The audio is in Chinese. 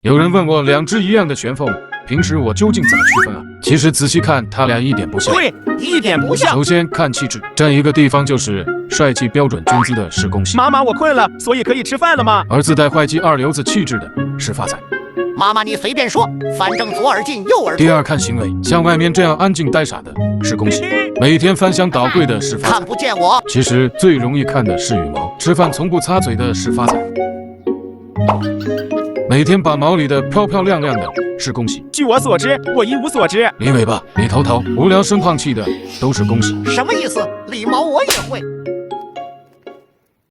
有人问我两只一样的玄凤，平时我究竟怎么区分啊？其实仔细看，他俩一点不像。对，一点不像。首先看气质，占一个地方就是帅气标准君子的是恭喜，妈妈，我困了，所以可以吃饭了吗？而自带坏鸡二流子气质的是发财。妈妈，你随便说，反正左耳进右耳出。第二看行为，像外面这样安静呆傻的是恭喜，每天翻箱倒柜的是发财。看不见我。其实最容易看的是羽毛，吃饭从不擦嘴的是发财。每天把毛理得漂漂亮亮的是恭喜。据我所知，我一无所知。理尾巴、理头头、无聊生胖气的都是恭喜。什么意思？理毛我也会。